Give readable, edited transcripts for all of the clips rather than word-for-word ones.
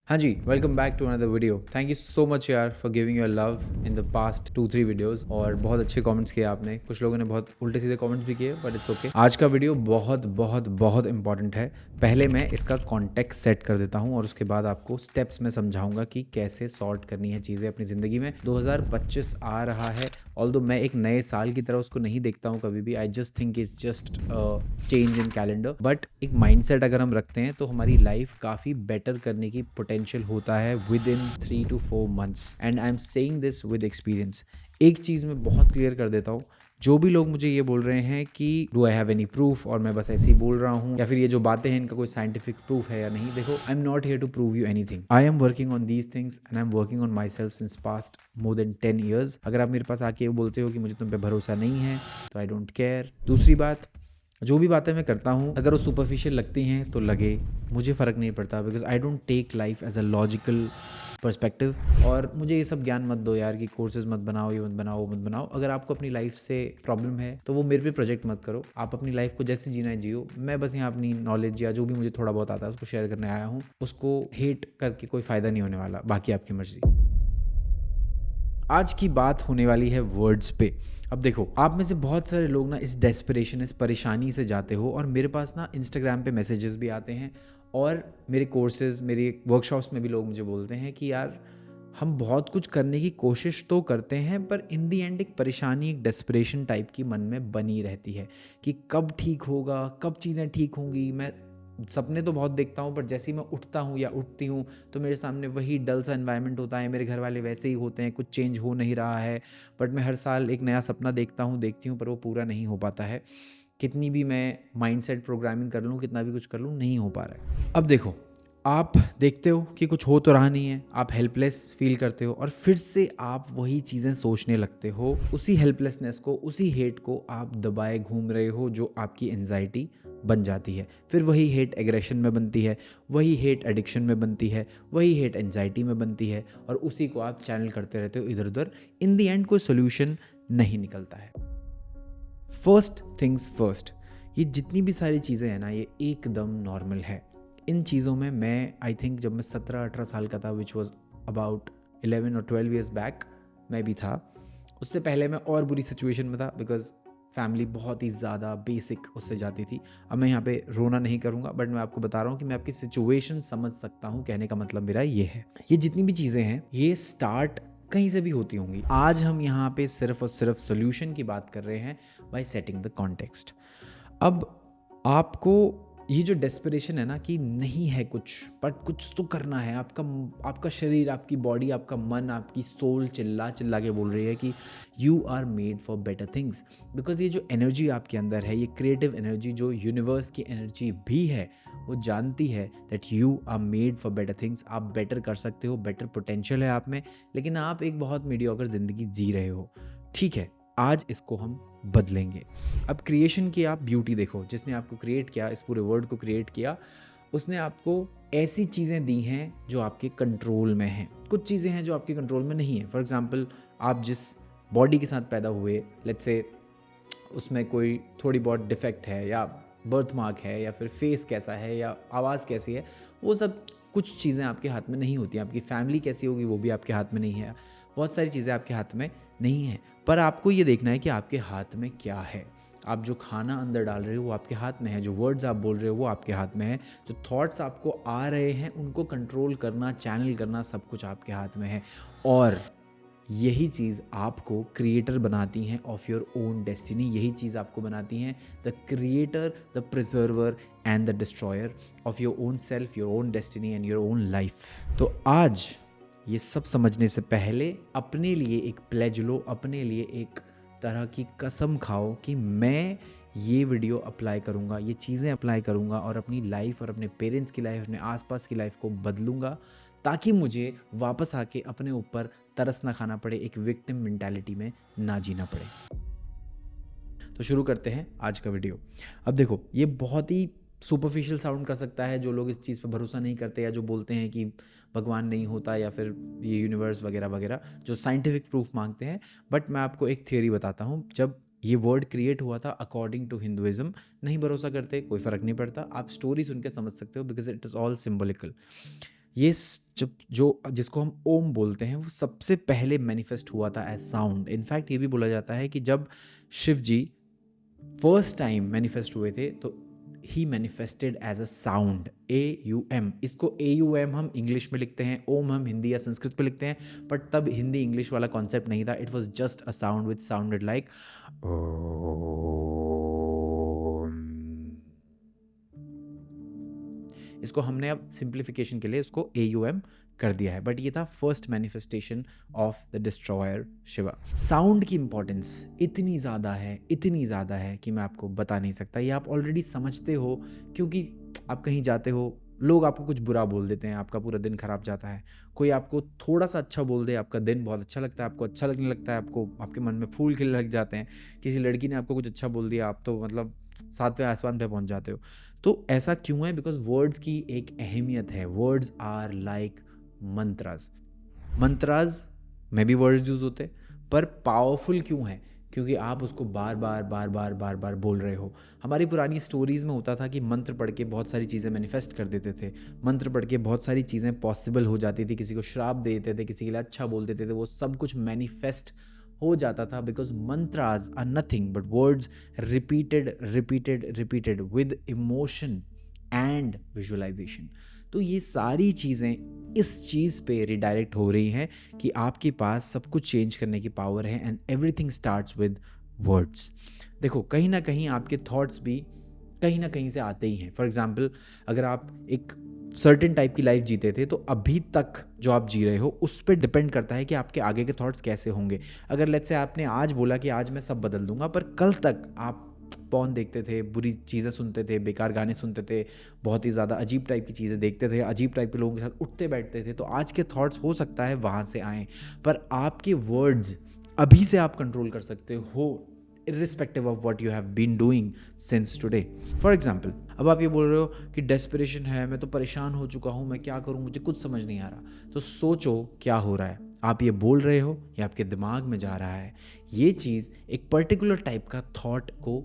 हाँ जी, welcome back to another video. Thank you so much यार for giving your love in the past 2-3 videos और बहुत अच्छे कमेंट्स किए आपने। कुछ लोगों ने बहुत उल्टे सीधे कमेंट्स भी किए बट इट्स ओके। आज का वीडियो बहुत बहुत बहुत इंपॉर्टेंट है। पहले मैं इसका कॉन्टेक्स्ट सेट कर देता हूँ और उसके बाद आपको स्टेप्स में समझाऊंगा कि कैसे सॉर्ट करनी है चीज़ें अपनी ज़िंदगी में। 2025 आ रहा है, ऑल्दो मैं एक नए साल की तरह उसको नहीं देखता हूँ कभी भी। I just think it's just change in calendar, but एक माइंडसेट अगर हम रखते हैं तो हमारी लाइफ काफ़ी बेटर करने की पोटेंशियल होता है with in 3 to 4 months, and I am saying this with experience. एक चीज़ मैं बहुत क्लियर कर देता हूँ, जो भी लोग मुझे ये बोल रहे हैं कि do I have any proof और मैं बस ऐसे ही बोल रहा हूँ या फिर ये जो बातें हैं इनका कोई साइंटिफिक प्रूफ है या नहीं, देखो I am not here to prove you anything. I am working on these things and I am working on myself since past more than 10 years। अगर आप मेरे पास आके बोलते हो कि मुझे तुम पे भरोसा नहीं है तो आई डोंट केयर। दूसरी बात, जो भी बातें मैं करता हूँ अगर वो सुपरफिशियल लगती हैं तो लगे, मुझे फ़र्क नहीं पड़ता, because I don't take life as a logical perspective. और मुझे ये सब ज्ञान मत दो यार कि कोर्सेज मत बनाओ, ये मत बनाओ, वो मत बनाओ। अगर आपको अपनी लाइफ से प्रॉब्लम है तो वो मेरे पे प्रोजेक्ट मत करो। आप अपनी लाइफ को जैसे जीना है जियो। मैं बस यहाँ अपनी नॉलेज या जो भी मुझे थोड़ा बहुत आता है उसको शेयर करने आया हूँ। उसको हेट करके कोई फ़ायदा नहीं होने वाला, बाकी आपकी मर्जी। आज की बात होने वाली है वर्ड्स पे। अब देखो, आप में से बहुत सारे लोग ना इस डेस्परेशन, इस परेशानी से जाते हो और मेरे पास ना इंस्टाग्राम पे मैसेजेस भी आते हैं और मेरे कोर्सेज, मेरे वर्कशॉप्स में भी लोग मुझे बोलते हैं कि यार हम बहुत कुछ करने की कोशिश तो करते हैं पर इन दी एंड एक परेशानी, एक डेस्परेशन टाइप की मन में बनी रहती है कि कब ठीक होगा, कब चीज़ें ठीक होंगी। मैं सपने तो बहुत देखता हूँ, बट जैसे ही मैं उठता हूँ या उठती हूँ तो मेरे सामने वही डल सा एनवायरनमेंट होता है, मेरे घर वाले वैसे ही होते हैं, कुछ चेंज हो नहीं रहा है। बट मैं हर साल एक नया सपना देखती हूँ पर वो पूरा नहीं हो पाता है। कितनी भी मैं माइंडसेट प्रोग्रामिंग कर लूँ, कितना भी कुछ कर लूँ, नहीं हो पा रहा है। अब देखो, आप देखते हो कि कुछ हो तो रहा नहीं है, आप हेल्पलेस फील करते हो और फिर से आप वही चीज़ें सोचने लगते हो। उसी हेल्पलेसनेस को, उसी हेट को आप दबाए घूम रहे हो जो आपकी एंजाइटी बन जाती है। फिर वही हेट एग्रेशन में बनती है, वही हेट एडिक्शन में बनती है, वही हेट एंजाइटी में बनती है और उसी को आप चैनल करते रहते हो इधर उधर। इन दी एंड कोई सोल्यूशन नहीं निकलता है। फर्स्ट थिंग्स फर्स्ट, ये जितनी भी सारी चीज़ें हैं ना, ये एकदम नॉर्मल है। इन चीज़ों में मैं आई थिंक जब मैं 17-18 साल का था, विच वॉज अबाउट 11 और 12 ईयर्स बैक, मैं भी था। उससे पहले मैं और बुरी सिचुएशन में था बिकॉज फैमिली बहुत ही ज़्यादा बेसिक उससे जाती थी। अब मैं यहाँ पे रोना नहीं करूँगा, बट मैं आपको बता रहा हूँ कि मैं आपकी सिचुएशन समझ सकता हूँ। कहने का मतलब मेरा ये है, ये जितनी भी चीज़ें हैं ये स्टार्ट कहीं से भी होती होंगी। आज हम यहाँ पे सिर्फ और सिर्फ सोल्यूशन की बात कर रहे हैं बाय सेटिंग द कॉन्टेक्स्ट। अब आपको ये जो डेस्परेशन है ना कि नहीं है कुछ, बट कुछ तो करना है, आपका शरीर, आपकी बॉडी, आपका मन, आपकी सोल चिल्ला चिल्ला के बोल रही है कि you are made for better things. Because ये जो एनर्जी आपके अंदर है, ये क्रिएटिव एनर्जी जो यूनिवर्स की एनर्जी भी है, वो जानती है that you are made for better things. आप बेटर कर सकते हो, बेटर पोटेंशियल है आप में, लेकिन आप एक बहुत मीडियोकर ज़िंदगी जी रहे हो। ठीक है, आज इसको हम बदलेंगे। अब क्रिएशन की आप ब्यूटी देखो, जिसने आपको क्रिएट किया, इस पूरे वर्ल्ड को क्रिएट किया, उसने आपको ऐसी चीज़ें दी हैं जो आपके कंट्रोल में हैं। कुछ चीज़ें हैं जो आपके कंट्रोल में नहीं है। फॉर एग्जांपल, आप जिस बॉडी के साथ पैदा हुए, लेट्स से उसमें कोई थोड़ी बहुत डिफेक्ट है या बर्थ मार्क है या फिर फेस कैसा है या आवाज़ कैसी है, वो सब कुछ चीज़ें आपके हाथ में नहीं होती। आपकी फैमिली कैसी होगी वो भी आपके हाथ में नहीं है। बहुत सारी चीज़ें आपके हाथ में नहीं हैं, पर आपको ये देखना है कि आपके हाथ में क्या है। आप जो खाना अंदर डाल रहे हो वो आपके हाथ में है, जो वर्ड्स आप बोल रहे हो वो आपके हाथ में है, जो थॉट्स आपको आ रहे हैं उनको कंट्रोल करना, चैनल करना, सब कुछ आपके हाथ में है। और यही चीज़ आपको क्रिएटर बनाती हैं ऑफ योर ओन डेस्टिनी। यही चीज़ आपको बनाती हैं the creator, the preserver and the destroyer of your own self, your own destiny and your own life. तो आज ये सब समझने से पहले अपने लिए एक प्लेज लो, अपने लिए एक तरह की कसम खाओ कि मैं ये वीडियो अप्लाई करूँगा, ये चीज़ें अप्लाई करूँगा और अपनी लाइफ और अपने पेरेंट्स की लाइफ, अपने आसपास की लाइफ को बदलूँगा, ताकि मुझे वापस आके अपने ऊपर तरस ना खाना पड़े, एक विक्टिम मेंटालिटी में ना जीना पड़े। तो शुरू करते हैं आज का वीडियो। अब देखो, ये बहुत ही सुपरफिशियल साउंड कर सकता है, जो लोग इस चीज़ पर भरोसा नहीं करते या जो बोलते हैं कि भगवान नहीं होता या फिर ये यूनिवर्स वगैरह वगैरह, जो साइंटिफिक प्रूफ मांगते हैं। बट मैं आपको एक थियोरी बताता हूँ। जब ये वर्ड क्रिएट हुआ था अकॉर्डिंग टू हिंदुइज्म, नहीं भरोसा करते कोई फ़र्क नहीं पड़ता, आप स्टोरी सुन के समझ सकते हो, because it is all symbolical. जब जो जिसको हम ओम बोलते हैं वो सबसे पहले मैनिफेस्ट हुआ था एज साउंड। इनफैक्ट ये भी बोला जाता है कि जब Shiv ji first time manifest हुए थे तो ही manifested as a sound, AUM। इसको AUM हम इंग्लिश में लिखते हैं, ओम हम हिंदी या संस्कृत में लिखते हैं, बट तब हिंदी इंग्लिश वाला कॉन्सेप्ट नहीं था। It was just a sound which sounded like Om. इसको हमने अब सिंप्लीफिकेशन के लिए उसको AUM कर दिया है, बट ये था first manifestation of the destroyer Shiva. Sound की इंपॉर्टेंस इतनी ज़्यादा है कि मैं आपको बता नहीं सकता। ये आप ऑलरेडी समझते हो, क्योंकि आप कहीं जाते हो, लोग आपको कुछ बुरा बोल देते हैं, आपका पूरा दिन खराब जाता है। कोई आपको थोड़ा सा अच्छा बोल दे, आपका दिन बहुत अच्छा लगता है, आपको अच्छा लगने लगता है, आपके मन में फूल खिलने लग जाते हैं। किसी लड़की ने आपको कुछ अच्छा बोल दिया, आप तो मतलब 7वें आसमान पे पहुंच जाते हो। तो ऐसा क्यों है? बिकॉज वर्ड्स की एक अहमियत है। वर्ड्स आर लाइक मंत्राज में भी वर्ड्स यूज होते हैं, पर पावरफुल क्यों है? क्योंकि आप उसको बार बार बोल रहे हो। हमारी पुरानी स्टोरीज में होता था कि मंत्र पढ़ के बहुत सारी चीज़ें मैनिफेस्ट कर देते थे, मंत्र पढ़ के बहुत सारी चीज़ें पॉसिबल हो जाती थी, किसी को श्राप दे देते थे, किसी के लिए अच्छा बोल देते थे, वो सब कुछ मैनिफेस्ट हो जाता था। Because mantras are nothing but words repeated with emotion and visualisation. तो ये सारी चीज़ें इस चीज़ पे रिडायरेक्ट हो रही हैं कि आपके पास सब कुछ चेंज करने की पावर है, and everything starts with words. देखो, कहीं ना कहीं आपके थॉट्स भी कहीं ना कहीं से आते ही हैं। फॉर एग्जाम्पल, अगर आप एक सर्टेन टाइप की लाइफ जीते थे, तो अभी तक जो आप जी रहे हो उस पर डिपेंड करता है कि आपके आगे के थॉट्स कैसे होंगे। अगर लेट्स से आपने आज बोला कि आज मैं सब बदल दूंगा, पर कल तक आप पॉर्न देखते थे, बुरी चीज़ें सुनते थे, बेकार गाने सुनते थे, बहुत ही ज़्यादा अजीब टाइप की चीज़ें देखते थे, अजीब टाइप के लोगों के साथ उठते बैठते थे, तो आज के थॉट्स हो सकता है वहाँ से आएँ। पर आपके वर्ड्स अभी से आप कंट्रोल कर सकते हो, irrespective of what you have been doing since today. For example, अब आप ये बोल रहे हो कि डेस्परेशन है, मैं तो परेशान हो चुका हूँ, मैं क्या करूँ, मुझे कुछ समझ नहीं आ रहा। तो सोचो क्या हो रहा है। आप ये बोल रहे हो, ये आपके दिमाग में जा रहा है। ये चीज़ एक पर्टिकुलर टाइप का थॉट को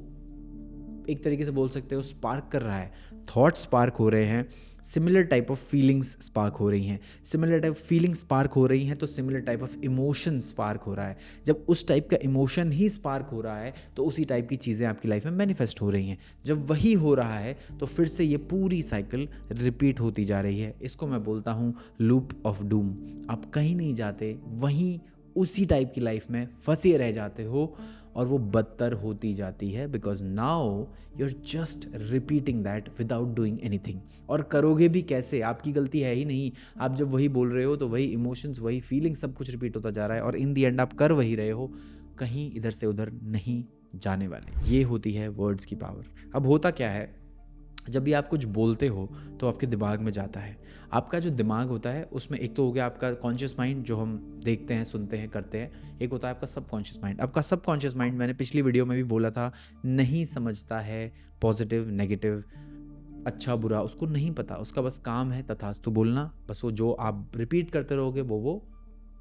एक तरीके से बोल सकते हो स्पार्क कर रहा है। थॉट स्पार्क हो रहे हैं, similar type of feelings spark हो रही हैं। सिमिलर टाइप फीलिंग्स स्पार्क हो रही हैं तो similar type of emotion spark हो रहा है। जब उस टाइप का इमोशन ही स्पार्क हो रहा है तो उसी टाइप की चीज़ें आपकी लाइफ में मैनिफेस्ट हो रही हैं। जब वही हो रहा है तो फिर से ये पूरी साइकिल रिपीट होती जा रही है। इसको मैं बोलता हूँ लूप ऑफ डूम। आप कहीं नहीं जाते, वहीं उसी टाइप की लाइफ में फंसे रह जाते हो और वो बदतर होती जाती है। Because now you are just repeating that without doing anything. और करोगे भी कैसे? आपकी गलती है ही नहीं। आप जब वही बोल रहे हो तो वही इमोशंस, वही फीलिंग, सब कुछ रिपीट होता जा रहा है और इन दी एंड आप कर वही रहे हो, कहीं इधर से उधर नहीं जाने वाले। ये होती है वर्ड्स की पावर। अब होता क्या है, जब भी आप कुछ बोलते हो तो आपके दिमाग में जाता है। आपका जो दिमाग होता है उसमें एक तो हो गया आपका कॉन्शियस माइंड, जो हम देखते हैं, सुनते हैं, करते हैं। एक होता है आपका सबकॉन्शियस माइंड। आपका सबकॉन्शियस माइंड, मैंने पिछली वीडियो में भी बोला था, नहीं समझता है पॉजिटिव नेगेटिव, अच्छा बुरा, उसको नहीं पता। उसका बस काम है तथास्तु बोलना। बस वो जो आप रिपीट करते रहोगे वो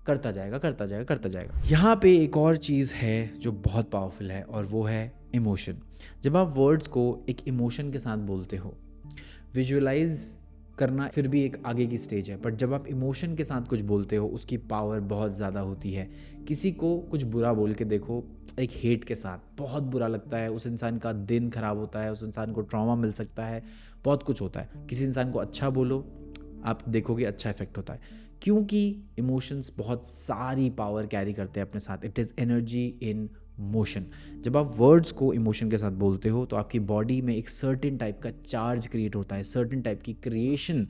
करता जाएगा। यहाँ पे एक और चीज़ है जो बहुत पावरफुल है और वो है इमोशन। जब आप वर्ड्स को एक इमोशन के साथ बोलते हो, विजुअलाइज करना फिर भी एक आगे की स्टेज है, बट जब आप इमोशन के साथ कुछ बोलते हो उसकी पावर बहुत ज़्यादा होती है। किसी को कुछ बुरा बोल के देखो, एक हेट के साथ, बहुत बुरा लगता है, उस इंसान का दिन खराब होता है, उस इंसान को ट्रॉमा मिल सकता है, बहुत कुछ होता है। किसी इंसान को अच्छा बोलो, आप देखोगे अच्छा इफेक्ट होता है, क्योंकि इमोशंस बहुत सारी पावर कैरी करते हैं अपने साथ। It is energy in motion. जब आप वर्ड्स को इमोशन के साथ बोलते हो तो आपकी बॉडी में एक सर्टेन टाइप का चार्ज क्रिएट होता है, सर्टेन टाइप की क्रिएशन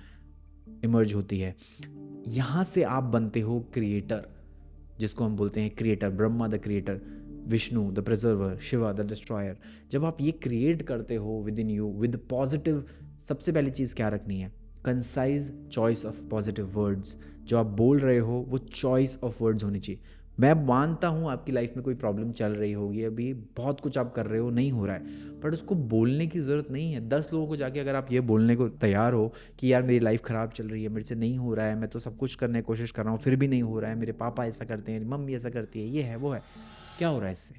इमर्ज होती है। यहाँ से आप बनते हो क्रिएटर, जिसको हम बोलते हैं creator, Brahma the creator, Vishnu the preserver, Shiva the destroyer. जब आप ये क्रिएट करते हो with in you with positive, सबसे पहली चीज़ क्या रखनी है? Concise choice of positive words. जो आप बोल रहे हो वो चॉइस ऑफ वर्ड्स होनी चाहिए। मैं मानता हूँ आपकी लाइफ में कोई प्रॉब्लम चल रही होगी, अभी बहुत कुछ आप कर रहे हो, नहीं हो रहा है, बट उसको बोलने की ज़रूरत नहीं है। 10 लोगों को जाके अगर आप ये बोलने को तैयार हो कि यार मेरी लाइफ ख़राब चल रही है, मेरे से नहीं हो रहा है, मैं तो सब कुछ करने की कोशिश कर रहा हूँ फिर भी नहीं हो रहा है, मेरे पापा ऐसा करते हैं, मम्मी ऐसा करती है, ये है वो है, क्या हो रहा है इससे?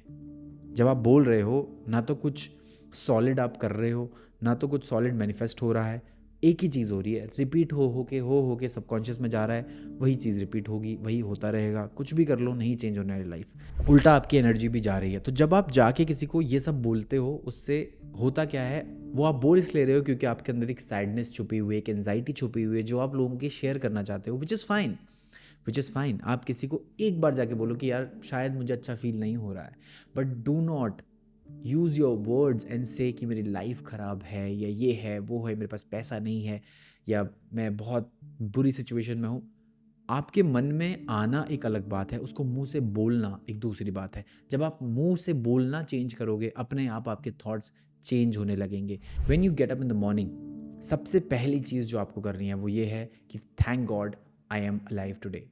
जब आप बोल रहे हो, ना तो कुछ सॉलिड आप कर रहे हो, ना तो कुछ सॉलिड मैनिफेस्ट हो रहा है, एक ही चीज़ हो रही है, रिपीट हो के सबकॉन्शियस में जा रहा है, वही चीज़ रिपीट होगी, वही होता रहेगा, कुछ भी कर लो नहीं चेंज होने वाली लाइफ, उल्टा आपकी एनर्जी भी जा रही है। तो जब आप जाके किसी को ये सब बोलते हो, उससे होता क्या है, वो आप बोल इसलिए रहे हो क्योंकि आपके अंदर एक सैडनेस छुपी हुई है, एक एंजाइटी छुपी हुई है जो आप लोगों की शेयर करना चाहते हो, विच इज़ फाइन। आप किसी को एक बार जाके बोलो कि यार शायद मुझे अच्छा फील नहीं हो रहा है, but do not use your words and से कि मेरी लाइफ ख़राब है, या ये है वो है, मेरे पास पैसा नहीं है, या मैं बहुत बुरी सिचुएशन में हूँ। आपके मन में आना एक अलग बात है, उसको मुंह से बोलना एक दूसरी बात है। जब आप मुंह से बोलना चेंज करोगे, अपने आप आपके थॉट्स चेंज होने लगेंगे। When you get up in the morning, सबसे पहली चीज़ जो आपको करनी है वो ये है कि thank God I am alive today.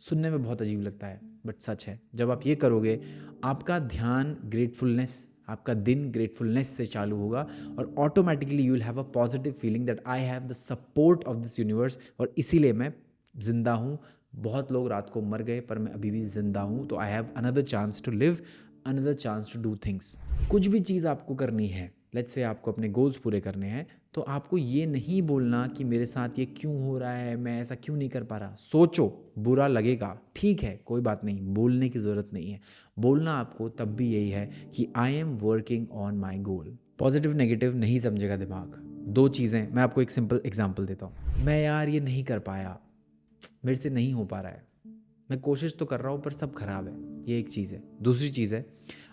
सुनने में बहुत अजीब लगता है बट सच है। जब आप ये करोगे, आपका ध्यान ग्रेटफुलनेस, आपका दिन ग्रेटफुलनेस से चालू होगा, और automatically you will have a positive feeling that I have the support of this universe, और इसीलिए मैं जिंदा हूँ। बहुत लोग रात को मर गए पर मैं अभी भी जिंदा हूँ, तो I have another chance to live, another chance to do things. कुछ भी चीज़ आपको करनी है, लेट्स से आपको अपने गोल्स पूरे करने हैं, तो आपको ये नहीं बोलना कि मेरे साथ ये क्यों हो रहा है, मैं ऐसा क्यों नहीं कर पा रहा। सोचो, बुरा लगेगा, ठीक है, कोई बात नहीं, बोलने की ज़रूरत नहीं है। बोलना आपको तब भी यही है कि आई am working on my goal. Positive negative नहीं समझेगा दिमाग। दो चीज़ें, मैं आपको एक सिंपल एग्जाम्पल देता हूँ। मैं यार ये नहीं कर पाया, मेरे से नहीं हो पा रहा है, मैं कोशिश तो कर रहा हूँ पर सब खराब है, ये एक चीज़ है। दूसरी चीज़ है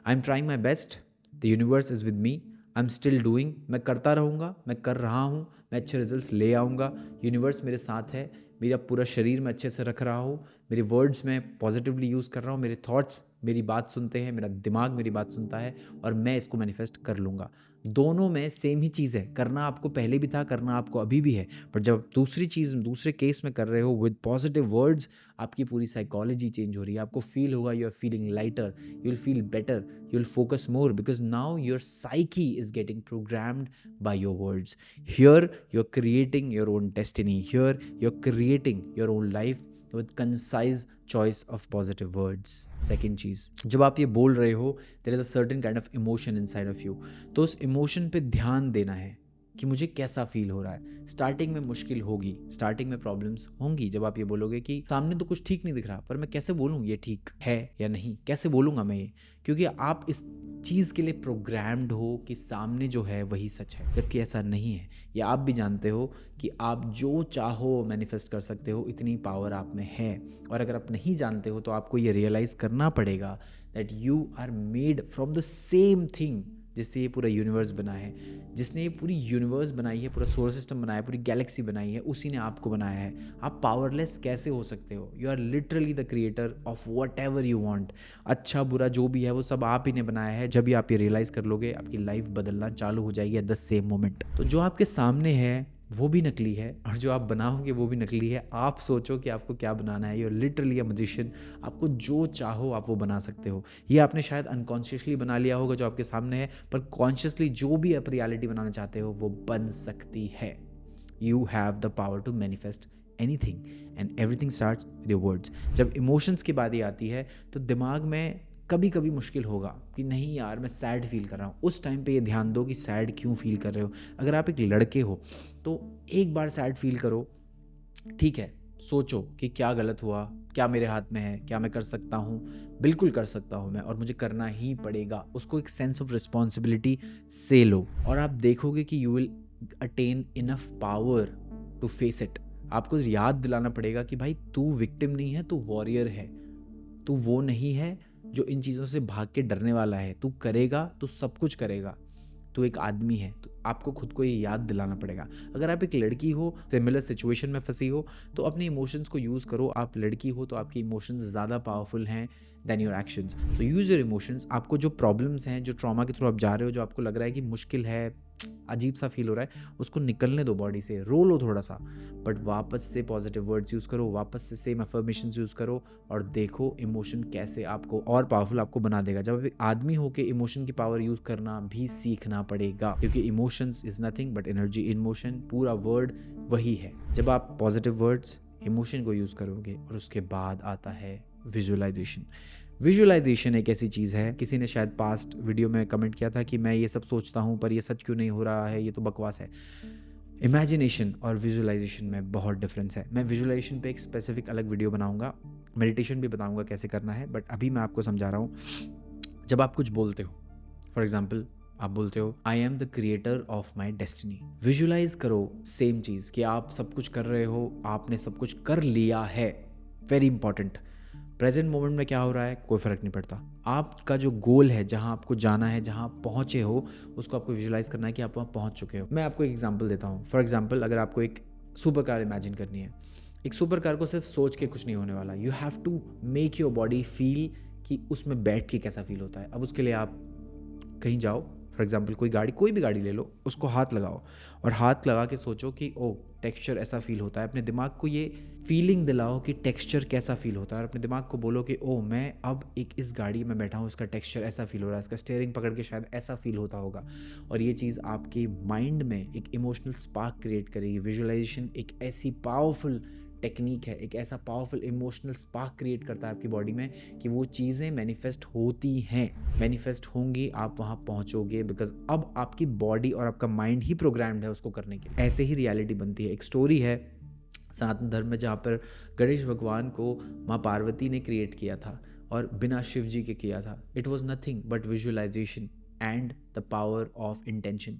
I am trying my best, the universe is with me, I am still doing. मैं करता रहूँगा, मैं कर रहा हूँ, मैं अच्छे रिजल्ट्स ले आऊँगा, यूनिवर्स मेरे साथ है, मेरा पूरा शरीर मैं अच्छे से रख रहा हूँ, मेरे वर्ड्स मैं पॉजिटिवली यूज़ कर रहा हूँ, मेरे थॉट्स मेरी बात सुनते हैं, मेरा दिमाग मेरी बात सुनता है, और मैं इसको मैनिफेस्ट कर लूँगा। दोनों में सेम ही चीज़ है, करना आपको पहले भी था, करना आपको अभी भी है, बट जब आप दूसरी चीज़ दूसरे केस में कर रहे हो विद पॉजिटिव वर्ड्स, आपकी पूरी साइकोलॉजी चेंज हो रही है। आपको फील होगा you are feeling lighter, you will feel better, you will focus more, because now your psyche is getting programmed by your words. Here you are creating your own destiny, here you are creating your own life with concise choice of positive words. Second चीज़, जब आप ये बोल रहे हो, there is a certain kind of emotion inside of you, तो उस emotion पे ध्यान देना है कि मुझे कैसा फील हो रहा है। स्टार्टिंग में मुश्किल होगी, स्टार्टिंग में प्रॉब्लम्स होंगी। जब आप ये बोलोगे कि सामने तो कुछ ठीक नहीं दिख रहा, पर मैं कैसे बोलूँ ये ठीक है या नहीं, कैसे बोलूँगा मैं ये, क्योंकि आप इस चीज़ के लिए प्रोग्राम्ड हो कि सामने जो है वही सच है, जबकि ऐसा नहीं है। ये आप भी जानते हो कि आप जो चाहो मैनिफेस्ट कर सकते हो, इतनी पावर आप में है। और अगर आप नहीं जानते हो तो आपको ये रियलाइज़ करना पड़ेगा that you are made from the same thing जिससे ये पूरा यूनिवर्स बना है। जिसने ये पूरी यूनिवर्स बनाई है, पूरा सोलर सिस्टम बनाया है, पूरी गैलेक्सी बनाई है, उसी ने आपको बनाया है। आप पावरलेस कैसे हो सकते हो? You are literally the creator of whatever you want. अच्छा बुरा जो भी है वो सब आप ही ने बनाया है। जब भी आप ये रियलाइज़ कर लोगे, आपकी लाइफ बदलना चालू हो जाएगी एट द सेम मोमेंट। तो जो आपके सामने है वो भी नकली है, और जो आप बनाओगे वो भी नकली है। आप सोचो कि आपको क्या बनाना है। You are literally a magician. आपको जो चाहो आप वो बना सकते हो। ये आपने शायद अनकॉन्शियसली बना लिया होगा जो आपके सामने है, पर कॉन्शियसली जो भी आप रियलिटी बनाना चाहते हो वो बन सकती है। You have the power to manifest anything and everything starts with your words. जब इमोशंस की बात आती है तो दिमाग में कभी कभी मुश्किल होगा कि नहीं यार मैं सैड फील कर रहा हूँ। उस टाइम पे ये ध्यान दो कि सैड क्यों फील कर रहे हो। अगर आप एक लड़के हो तो एक बार सैड फील करो, ठीक है, सोचो कि क्या गलत हुआ, क्या मेरे हाथ में है, क्या मैं कर सकता हूँ। बिल्कुल कर सकता हूँ मैं, और मुझे करना ही पड़ेगा। उसको एक सेंस ऑफ रिस्पॉन्सिबिलिटी से लो, और आप देखोगे कि you will attain enough power to face it. आपको याद दिलाना पड़ेगा कि भाई तू विक्टिम नहीं है, तू वॉरियर है। तू वो नहीं है जो इन चीज़ों से भाग के डरने वाला है। तू करेगा, तू सब कुछ करेगा। तू एक आदमी है। तो आपको खुद को ये याद दिलाना पड़ेगा। अगर आप एक लड़की हो, सिमिलर सिचुएशन में फंसी हो, तो अपने इमोशंस को यूज़ करो। आप लड़की हो तो आपके इमोशंस ज़्यादा पावरफुल हैं than your actions. So use your emotions. आपको जो प्रॉब्लम्स हैं, जो ट्रॉमा के थ्रू आप जा रहे हो, जो आपको लग रहा है कि मुश्किल है, अजीब सा फील हो रहा है, उसको निकलने दो बॉडी से, रो लो थोड़ा सा, बट वापस से पॉजिटिव वर्ड्स यूज़ करो, वापस से सेम अफर्मेशंस यूज़ करो, और देखो इमोशन कैसे आपको और पावरफुल आपको बना देगा। जब आप एक आदमी हो के इमोशन की पावर यूज़ करना भी सीखना पड़ेगा, क्योंकि emotions is nothing but energy in motion. पूरा वर्ड वही है। जब आप पॉजिटिव वर्ड्स, इमोशन को यूज़ करोगे, और उसके बाद आता है विजुअलाइजेशन। विजुअलाइजेशन एक ऐसी चीज़ है, किसी ने शायद पास्ट वीडियो में कमेंट किया था कि मैं ये सब सोचता हूँ पर ये सच क्यों नहीं हो रहा है, ये तो बकवास है। इमेजिनेशन और विजुअलाइजेशन में बहुत डिफरेंस है। मैं विजुअलाइजेशन पे एक स्पेसिफिक अलग वीडियो बनाऊंगा, मेडिटेशन भी बताऊंगा कैसे करना है, बट अभी मैं आपको समझा रहा हूँ। जब आप कुछ बोलते हो, फॉर एग्जाम्पल आप बोलते हो I am the creator of my destiny, visualise करो सेम चीज़ कि आप सब कुछ कर रहे हो, आपने सब कुछ कर लिया है। Very important. प्रेजेंट मोमेंट में क्या हो रहा है कोई फ़र्क नहीं पड़ता। आपका जो गोल है, जहाँ आपको जाना है, जहाँ आप पहुँचे हो, उसको आपको विजुअलाइज करना है कि आप वहाँ पहुँच चुके हो। मैं आपको एक एग्जांपल देता हूँ। फॉर एग्जांपल अगर आपको एक सुपर कार इमेजिन करनी है, एक सुपर कार को सिर्फ सोच के कुछ नहीं होने वाला। You have to make your body feel कि उसमें बैठ के कैसा फील होता है। अब उसके लिए आप कहीं जाओ, फॉर एग्जाम्पल कोई भी गाड़ी ले लो, उसको हाथ लगाओ और हाथ लगा के सोचो कि ओ टेक्सचर ऐसा फील होता है। अपने दिमाग को ये फीलिंग दिलाओ कि टेक्सचर कैसा फील होता है, और अपने दिमाग को बोलो कि ओ मैं अब एक इस गाड़ी में बैठा हूँ, इसका टेक्सचर ऐसा फील हो रहा है, इसका स्टीयरिंग पकड़ के शायद ऐसा फील होता होगा। और ये चीज़ आपके माइंड में एक इमोशनल स्पार्क क्रिएट करेगी। विजुअलाइजेशन एक ऐसी पावरफुल टेक्निक है, एक ऐसा पावरफुल इमोशनल स्पार्क क्रिएट करता है आपकी बॉडी में कि वो चीज़ें मैनिफेस्ट होती हैं, मैनिफेस्ट होंगी, आप वहाँ पहुँचोगे। बिकॉज अब आपकी बॉडी और आपका माइंड ही प्रोग्राम्ड है उसको करने के लिए। ऐसे ही रियलिटी बनती है। एक स्टोरी है सनातन धर्म में जहाँ पर गणेश भगवान को माँ पार्वती ने क्रिएट किया था और बिना शिव जी के किया था। It was nothing but visualisation and the power of intention.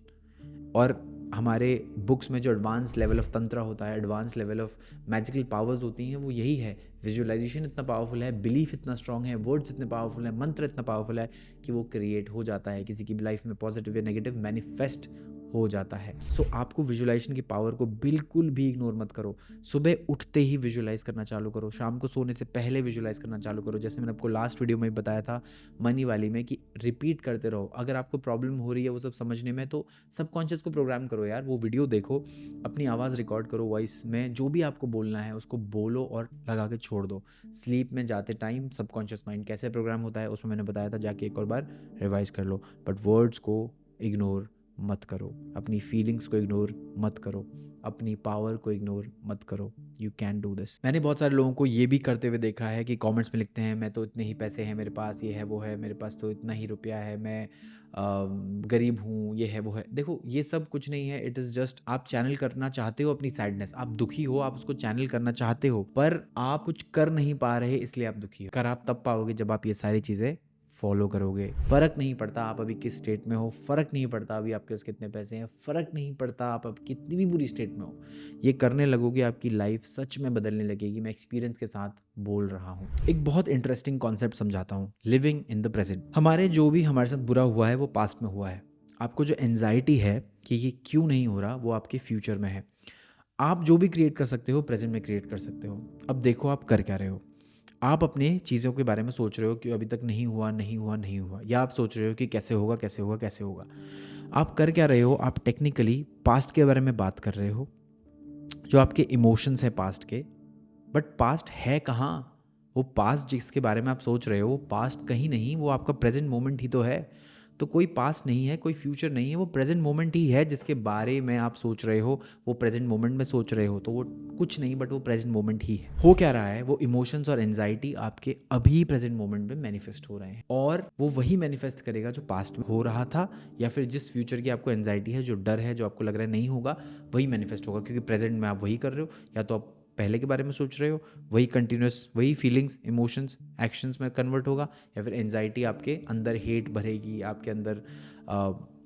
और हमारे बुक्स में जो एडवांस लेवल ऑफ तंत्र होता है, advance level of magical powers होती हैं, वो यही है। विजुअलाइजेशन इतना पावरफुल है, बिलीफ इतना स्ट्रांग है, वर्ड्स इतने पावरफुल है, मंत्र इतना पावरफुल है कि वो क्रिएट हो जाता है किसी की लाइफ में, पॉजिटिव या नेगेटिव मैनिफेस्ट हो जाता है। सो आपको विजुअलाइजेशन की पावर को बिल्कुल भी इग्नोर मत करो। सुबह उठते ही विजुअलाइज करना चालू करो, शाम को सोने से पहले विजुअलाइज करना चालू करो। जैसे मैंने आपको लास्ट वीडियो में बताया था मनी वाली में कि रिपीट करते रहो। अगर आपको प्रॉब्लम हो रही है वो सब समझने में, तो सबकॉन्शियस को प्रोग्राम करो यार। वो वीडियो देखो, अपनी आवाज़ रिकॉर्ड करो, वॉइस में जो भी आपको बोलना है उसको बोलो और लगा के छोड़ दो। स्लीप में जाते टाइम सबकॉन्शियस माइंड कैसे प्रोग्राम होता है उसमें मैंने बताया था, जाके एक और बार रिवाइज कर लो। बट वर्ड्स को इग्नोर मत करो, अपनी फीलिंग्स को इग्नोर मत करो, अपनी पावर को इग्नोर मत करो। You can do this. मैंने बहुत सारे लोगों को ये भी करते हुए देखा है कि कमेंट्स में लिखते हैं मैं तो इतने ही पैसे हैं मेरे पास, ये है वो है, मेरे पास तो इतना ही रुपया है, मैं गरीब हूँ, ये है वो है। देखो ये सब कुछ नहीं है। इट इज़ जस्ट आप चैनल करना चाहते हो अपनी सैडनेस, आप दुखी हो, आप उसको चैनल करना चाहते हो, पर आप कुछ कर नहीं पा रहे इसलिए आप दुखी हो। कर आप तब पाओगे जब आप ये सारी चीज़ें फॉलो करोगे। फ़र्क नहीं पड़ता आप अभी किस स्टेट में हो, फ़र्क नहीं पड़ता अभी आपके पास कितने पैसे हैं, फ़र्क नहीं पड़ता आप अब कितनी भी बुरी स्टेट में हो। ये करने लगोगे आपकी लाइफ सच में बदलने लगेगी। मैं एक्सपीरियंस के साथ बोल रहा हूँ। एक बहुत इंटरेस्टिंग कॉन्सेप्ट समझाता हूँ, लिविंग इन द प्रेजेंट। हमारे जो भी हमारे साथ बुरा हुआ है वो पास्ट में हुआ है। आपको जो एंजाइटी है कि ये क्यों नहीं हो रहा, वो आपके फ्यूचर में है। आप जो भी क्रिएट कर सकते हो प्रेजेंट में क्रिएट कर सकते हो। अब देखो आप कर क्या रहे हो। आप अपने चीज़ों के बारे में सोच रहे हो कि अभी तक नहीं हुआ नहीं हुआ नहीं हुआ, या आप सोच रहे हो कि कैसे होगा कैसे होगा कैसे होगा। आप कर क्या रहे हो, आप टेक्निकली पास्ट के बारे में बात कर रहे हो, जो आपके इमोशंस हैं पास्ट के। बट पास्ट है कहाँ? वो पास्ट जिसके बारे में आप सोच रहे हो वो पास्ट कहीं नहीं, वो आपका प्रेजेंट मोमेंट ही तो है। तो कोई पास्ट नहीं है, कोई फ्यूचर नहीं है, वो प्रेजेंट मोमेंट ही है जिसके बारे में आप सोच रहे हो। वो प्रेजेंट मोमेंट में सोच रहे हो तो वो कुछ नहीं बट वो प्रेजेंट मोमेंट ही है। हो क्या रहा है, वो इमोशंस और एंजाइटी आपके अभी प्रेजेंट मोमेंट में मैनिफेस्ट हो रहे हैं, और वो वही मैनिफेस्ट करेगा जो पास्ट में हो रहा था, या फिर जिस फ्यूचर की आपको एंजाइटी है, जो डर है, जो आपको लग रहा है नहीं होगा, वही मैनिफेस्ट होगा। क्योंकि प्रेजेंट में आप वही कर रहे हो, या तो आप पहले के बारे में सोच रहे हो, वही कंटिन्यूस वही फीलिंग्स इमोशंस एक्शंस में कन्वर्ट होगा, या फिर एंजाइटी आपके अंदर हेट भरेगी, आपके अंदर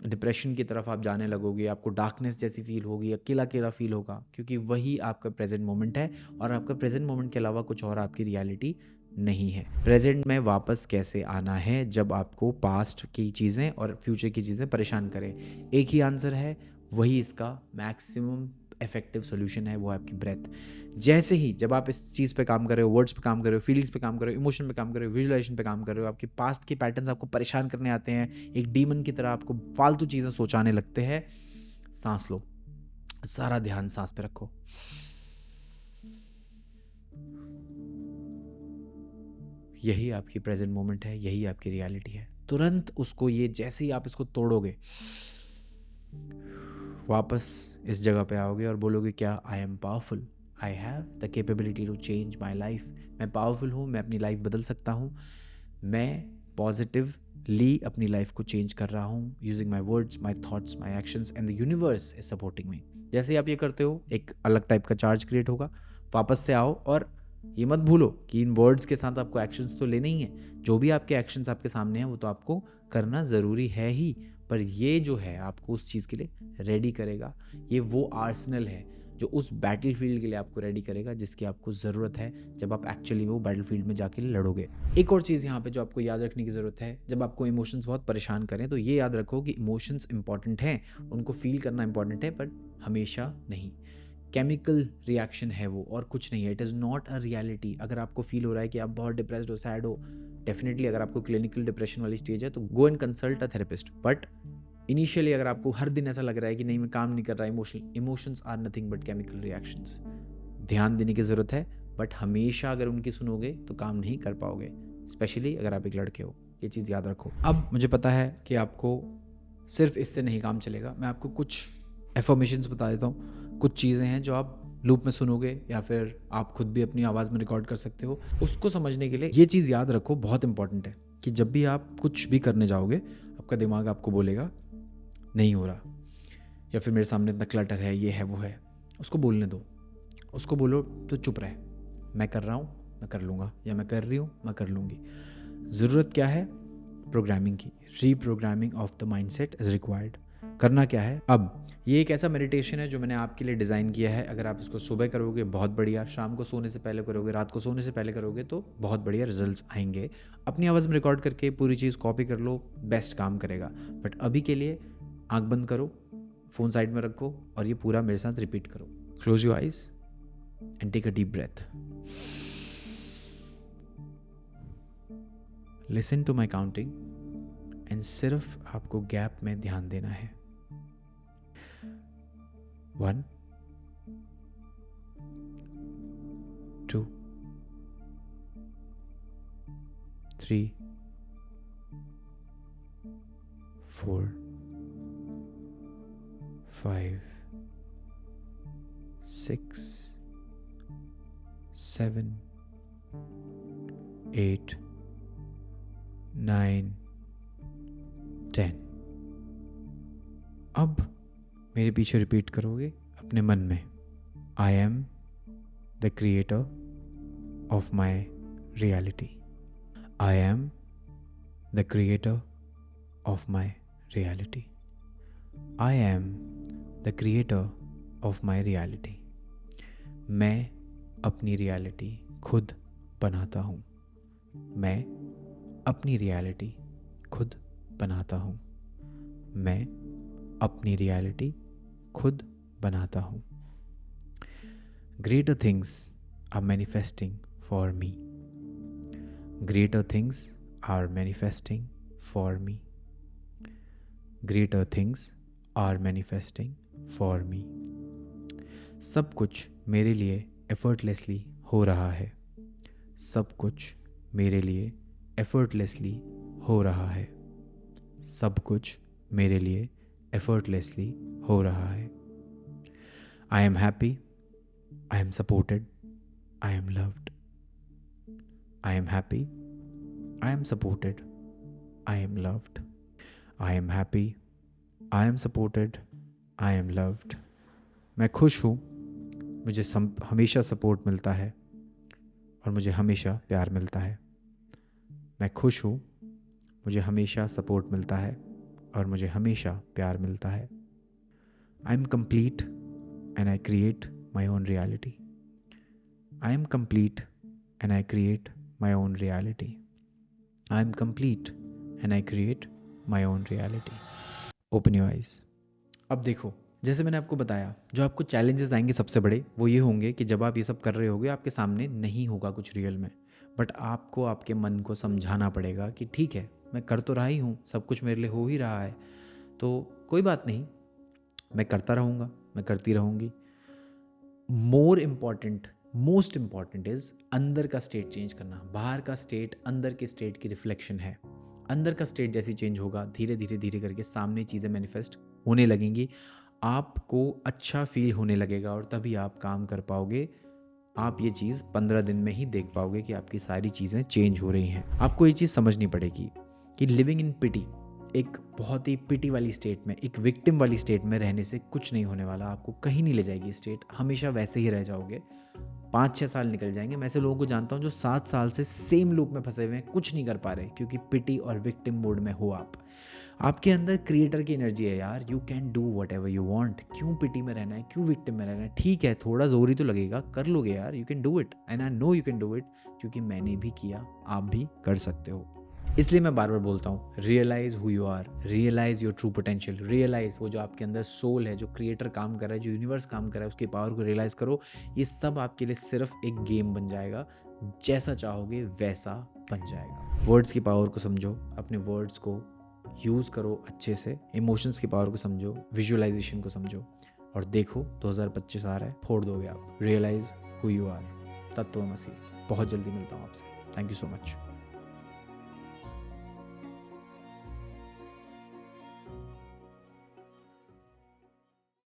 डिप्रेशन की तरफ आप जाने लगोगे, आपको डार्कनेस जैसी फील होगी, अकेला अकेला फील होगा, क्योंकि वही आपका प्रेजेंट मोमेंट है। और आपका प्रेजेंट मोमेंट के अलावा कुछ और आपकी रियलिटी नहीं है। प्रेजेंट में वापस कैसे आना है जब आपको पास्ट की चीज़ें और फ्यूचर की चीज़ें परेशान करें? एक ही आंसर है, वही इसका मैक्सिमम इफेक्टिव सोल्यूशन है, वो आपकी ब्रेथ। जैसे ही जब आप इस चीज़ पे काम कर रहे हो, वर्ड्स पे काम कर रहे हो, फीलिंग्स पे काम कर रहे हो, इमोशन पे काम कर रहे हो, विजुअलाइजेशन पे काम कर रहे हो, आपके पास्ट के पैटर्न्स आपको परेशान करने आते हैं, एक डीमन की तरह आपको फालतू चीज़ें सोचाने लगते हैं, सांस लो, सारा ध्यान सांस पे रखो। यही आपकी प्रेजेंट मोमेंट है, यही आपकी रियलिटी है। तुरंत उसको, ये जैसे ही आप इसको तोड़ोगे, वापस इस जगह पे आओगे और बोलोगे क्या, I am powerful, I have the capability to change my life. मैं पावरफुल हूँ, मैं अपनी लाइफ बदल सकता हूँ, मैं पॉजिटिव कंसिस्टेंटली अपनी लाइफ को चेंज कर रहा हूँ using my words, my thoughts, my actions and the universe is supporting me. जैसे ही आप ये करते हो एक अलग टाइप का चार्ज क्रिएट होगा। वापस से आओ और ये मत भूलो कि इन वर्ड्स के साथ आपको एक्शंस तो लेने ही हैं। जो भी आपके एक्शंस आपके सामने हैं वो तो आपको करना ज़रूरी है ही, पर ये जो है आपको उस चीज़ के लिए रेडी करेगा। ये वो आर्सेनल है जो उस बैटल फील्ड के लिए आपको रेडी करेगा जिसकी आपको ज़रूरत है जब आप एक्चुअली वो बैटल फील्ड में जाके लड़ोगे। एक और चीज़ यहाँ पे जो आपको याद रखने की ज़रूरत है, जब आपको इमोशंस बहुत परेशान करें तो ये याद रखो कि इमोशंस इंपॉर्टेंट हैं, उनको फील करना इंपॉर्टेंट है, पर हमेशा नहीं। केमिकल रिएक्शन है वो और कुछ नहीं है। It is not a reality. अगर आपको फील हो रहा है कि आप बहुत डिप्रेस्ड हो, सैड हो, डेफिनेटली अगर आपको क्लिनिकल डिप्रेशन वाली स्टेज है तो go and consult a therapist. But initially अगर आपको हर दिन ऐसा लग रहा है कि नहीं मैं काम नहीं कर रहा, emotions are nothing but chemical reactions, ध्यान देने की ज़रूरत है। बट हमेशा अगर उनकी सुनोगे तो काम नहीं कर पाओगे, स्पेशली अगर आप एक लड़के हो। ये चीज़ याद रखो। अब मुझे पता है कि आपको सिर्फ इससे नहीं काम चलेगा। मैं आपको कुछ एफर्मेशंस बता देता हूँ, कुछ चीज़ें हैं जो आप लूप में सुनोगे या फिर आप खुद भी अपनी आवाज़ में रिकॉर्ड कर सकते हो। उसको समझने के लिए ये चीज़ याद रखो, बहुत इंपॉर्टेंट है कि जब भी आप कुछ भी करने जाओगे आपका दिमाग आपको बोलेगा नहीं हो रहा, या फिर मेरे सामने इतना क्लटर है, ये है वो है, उसको बोलने दो। उसको बोलो तो चुप रहे, मैं कर रहा हूँ मैं कर लूँगा, या मैं कर रही हूँ मैं कर लूँगी। ज़रूरत क्या है? प्रोग्रामिंग की। Reprogramming of the mindset is required. करना क्या है? अब ये एक ऐसा मेडिटेशन है जो मैंने आपके लिए डिज़ाइन किया है। अगर आप इसको सुबह करोगे बहुत बढ़िया, शाम को सोने से पहले करोगे, रात को सोने से पहले करोगे तो बहुत बढ़िया रिजल्ट्स आएंगे। अपनी आवाज़ में रिकॉर्ड करके पूरी चीज़ कॉपी कर लो, बेस्ट काम करेगा। बट अभी के लिए आंख बंद करो, फ़ोन साइड में रखो और ये पूरा मेरे साथ रिपीट करो। Close your eyes and take a deep breath. Listen to my counting and सिर्फ आपको गैप में ध्यान देना है। 1 2 3 4 5 6 7 8 9 10। अब मेरे पीछे रिपीट करोगे अपने मन में, आई am the creator of my reality. I am the creator of my reality. I am the creator of my reality. मैं अपनी रियलिटी खुद बनाता हूँ। मैं अपनी रियलिटी खुद बनाता हूँ। मैं अपनी रियलिटी खुद बनाता हूँ। Greater things are manifesting for me. Greater things are manifesting for me. Greater things are manifesting for me. सब कुछ मेरे लिए एफर्टलेसली हो रहा है। सब कुछ मेरे लिए एफर्टलेसली हो रहा है। सब कुछ मेरे लिए एफर्टलेसली हो रहा है। I am happy, I am supported, I am loved. I am happy, I am supported, I am loved. I am happy, I am supported, I am loved. मैं खुश हूँ, मुझे हमेशा सपोर्ट मिलता है और मुझे हमेशा प्यार मिलता है। मैं खुश हूँ, मुझे हमेशा सपोर्ट मिलता है और मुझे हमेशा प्यार मिलता है। I am complete and I create my own reality. I am complete and I create my own reality. I am complete and I create my own reality. Open your eyes. अब देखो, जैसे मैंने आपको बताया, जो आपको चैलेंजेस आएंगे सबसे बड़े वो ये होंगे कि जब आप ये सब कर रहे होगे आपके सामने नहीं होगा कुछ रियल में, बट आपको आपके मन को समझाना पड़ेगा कि ठीक है मैं कर तो रहा ही हूँ, सब कुछ मेरे लिए हो ही रहा है, तो कोई बात नहीं, मैं करता रहूँगा, मैं करती रहूँगी। मोस्ट इम्पॉर्टेंट इज़ अंदर का स्टेट चेंज करना। बाहर का स्टेट अंदर के स्टेट की रिफ्लेक्शन है। अंदर का स्टेट जैसे चेंज होगा, धीरे धीरे करके सामने चीज़ें मैनिफेस्ट होने लगेंगी, आपको अच्छा फील होने लगेगा और तभी आप काम कर पाओगे। आप ये चीज़ 15 दिन में ही देख पाओगे कि आपकी सारी चीज़ें चेंज हो रही हैं। आपको ये चीज़ समझनी पड़ेगी कि लिविंग इन पिटी, एक बहुत ही पिटी वाली स्टेट में, एक विक्टिम वाली स्टेट में रहने से कुछ नहीं होने वाला। आपको कहीं नहीं ले जाएगी स्टेट, हमेशा वैसे ही रह जाओगे। 5-6 साल निकल जाएंगे। मैं ऐसे लोगों को जानता हूँ जो 7 साल से सेम लूप में फंसे हुए हैं, कुछ नहीं कर पा रहे, क्योंकि पिटी और विक्टिम मोड में हो आप। आपके अंदर क्रिएटर की एनर्जी है यार, you can do what ever you want. क्यों पिटी में रहना है, क्यों विक्टिम में रहना है? ठीक है, थोड़ा जोर ही तो लगेगा, कर लोगे यार, you can do it and I know you can do it, क्योंकि मैंने भी किया, आप भी कर सकते हो। इसलिए मैं बार बार बोलता हूँ, realise who you are, realise your true potential, realise वो जो आपके अंदर सोल है, जो क्रिएटर काम कर रहा है, जो यूनिवर्स काम कर रहा है, उसकी पावर को रियलाइज करो। ये सब आपके लिए सिर्फ एक गेम बन जाएगा, जैसा चाहोगे वैसा बन जाएगा। वर्ड्स की पावर को समझो, अपने वर्ड्स को यूज़ करो अच्छे से, इमोशंस की पावर को समझो, विजुअलाइजेशन को समझो, और देखो 2025 आ रहा है, फोड़ दोगे आप। Realise who you are. तत्वमसी। बहुत जल्दी मिलता हूँ आपसे। Thank you so much.